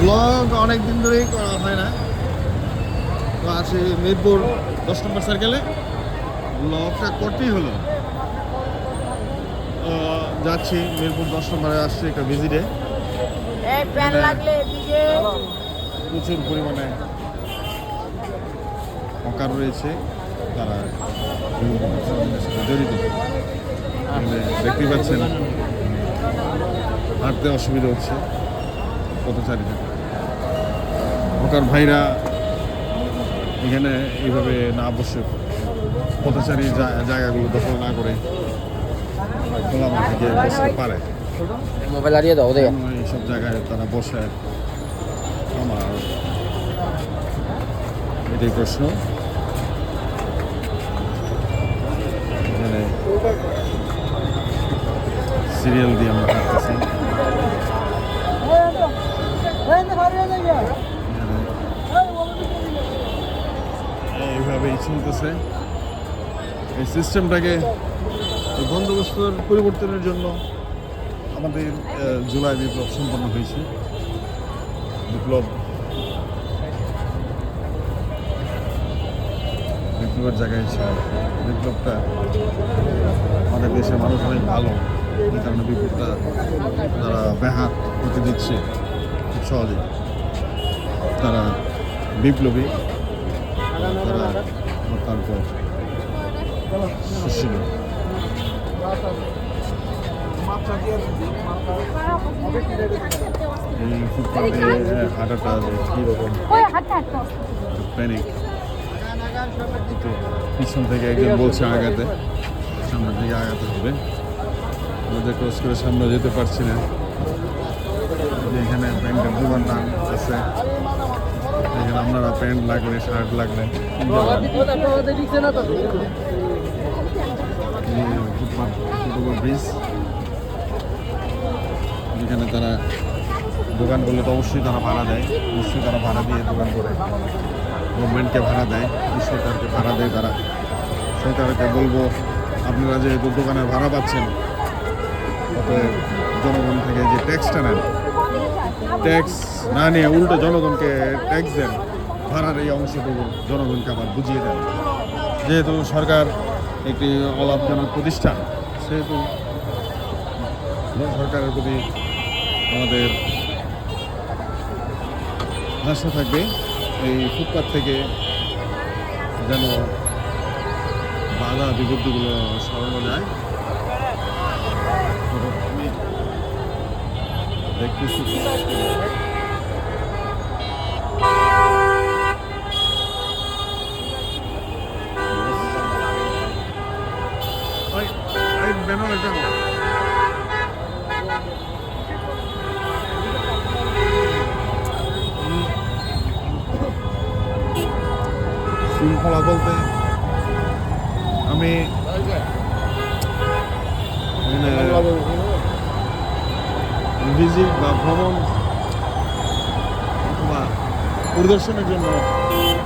Blog অনেক দিন ধরেই করা হয় না, তো আছে মিরপুর 10 নম্বর সার্কেলে ব্লগটা করতেই হলো। যাচ্ছি মিরপুর 10 নম্বরে, আসছি একটা ভিজিটে। প্রচুর পরিমাণে হকার রয়েছে, তারা জড়িত। দেখতে পাচ্ছেন হাঁটতে অসুবিধা হচ্ছে পথচারীদের। হকার ভাইরা এখানে এইভাবে না বসে পথচারী জায়গাগুলো দখল না করে খোলা মাঠে গিয়ে বসতে পারে। মোবাইল হারিয়ে দাও ওদের এইসব জায়গায় তারা বসে, আমার এটাই প্রশ্ন। এখানে সিরিয়াল দিয়ে আমরা হাঁটতেছি, এইভাবেই চলতেছে। এই সিস্টেমটাকে বন্দোবস্তের পরিবর্তনের জন্য আমাদের জুলাই বিপ্লব সম্পন্ন হয়েছে। বিপ্লবের জায়গায় ছিল। বিপ্লবটা আমাদের দেশের মানুষ অনেক ভালো, এই কারণে বিপ্লবটা তারা ব্যাহাত হতে দিচ্ছে খুব সহজে। তারা বিপ্লবী, তারা তারপর সুশীল। এই ফুটপাতে হাঁটাটা কীরকম প্যানিক। পিছন থেকে একজন বলছে আগাতে, সামনের দিকে আগাতে হবে। আমাদের ক্রস করে সামনে যেতে পারছি না। এখানে প্যান্টের দোকান আছে, এখানে আপনারা প্যান্ট লাগলে শার্ট লাগলে ব্রিজ। যেখানে তারা দোকানগুলো তো অবশ্যই তারা ভাড়া দেয়, অবশ্যই তারা ভাড়া দিয়ে দোকান করে, গভর্নমেন্টকে ভাড়া দেয়, সরকারকে ভাড়া দেয়। তারা সরকারকে বলবো, আপনারা যেহেতু দোকানে ভাড়া পাচ্ছেন, অতএব জনগণ থেকে যে ট্যাক্সটা নেন, ট্যাক্স না নিয়ে উল্টো জনগণকে ট্যাক্স দেন, ভাড়ার এই অংশটুকু জনগণকে আবার বুঝিয়ে দেন। যেহেতু সরকার একটি অলাভজনক প্রতিষ্ঠান, সেহেতু সরকারের প্রতি আমাদের আশা থাকবে এই ফুটপাত থেকে যেন বাধা বিপত্তিগুলো সরানো যায়। আমি দেখতেছি শৃঙ্খলা বলতে আমি ভিজিট বা ভ্রমণ অথবা পরিদর্শনের জন্য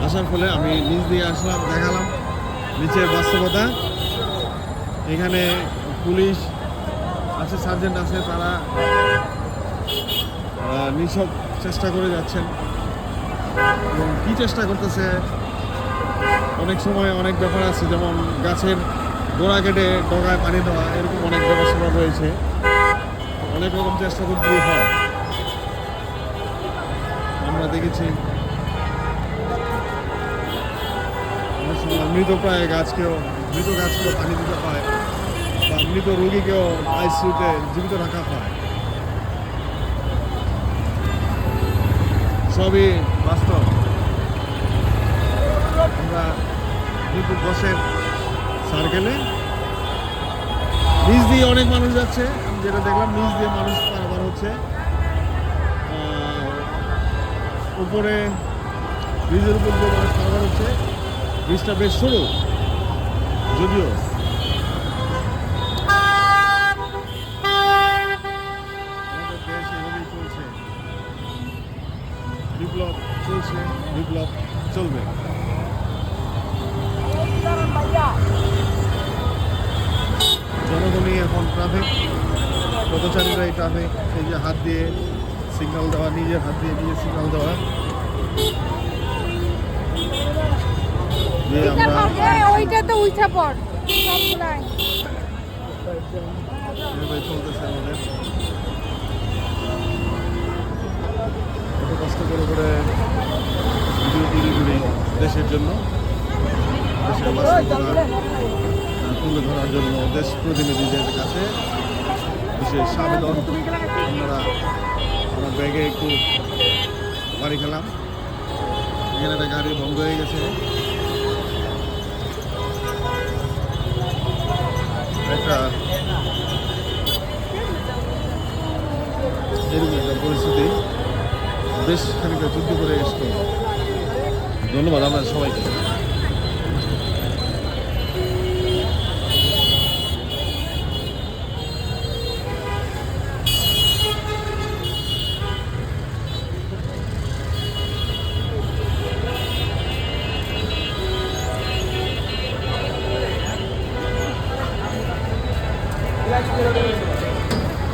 আসার ফলে আমি নিজ দিয়ে আসলাম, দেখালাম নিচের বাস্তবতা। এখানে পুলিশ আছে, সার্জেন্ট আছে, তারা নিছক চেষ্টা করে যাচ্ছেন। এবং কী চেষ্টা করতেছে, অনেক সময় অনেক ব্যাপার আছে, যেমন গাছের গোড়া কেটে ডগায় পানি দেওয়া, এরকম অনেক ব্যাপার স্যাপার রয়েছে। অনেক রকম চেষ্টা করতে হয়। আমরা দেখেছি অনেক সময় মৃত গাছকেও পানি দিতে হয়, বা মৃত রোগীকেও আইসিইউতে জীবিত রাখা হয়। সবই বাস্তব। আমরা মিরপুর 10-এর সার্কেলে নিচ দিয়ে অনেক মানুষ যাচ্ছে, আমি যেটা দেখলাম নিচ দিয়ে মানুষ পারাপার হচ্ছে। উপরে ব্রিজের উপর দিয়ে মানুষ পারাপার হচ্ছে। ব্রিজটা বেশ সরু যদিও। আমাদের দেশ এভাবেই চলছে, বিপ্লব চলছে, বিপ্লব চলবে। জনগণই এখন ট্রাফিক, পথচারীরা এই ট্রাফিক, এই যে হাত দিয়ে সিগন্যাল দেওয়া, নিজের হাত দিয়ে নিজে সিগন্যাল দেওয়া। দিয়ে আমরা ওইটা তো উঠা পড় সবগুলাই এভাবে চলতেছে আমাদের। এত কষ্ট করে ভিডিও তৈরি করি দেশের জন্য, দেশের বাস্তবতা তুলে ধরার জন্য দেশ প্রতিনিধিদের কাছে বিশেষ আবেদন। আমরা ব্যাগে একটু বাড়ি খেলাম, এখানে একটা গাড়ি বন্ধ হয়ে গেছে। একটা এরকম একটা পরিস্থিতি, বেশ খানিকটা যুদ্ধ করে এসতো। ধন্যবাদ আপনাদের সবাইকে। Gracias.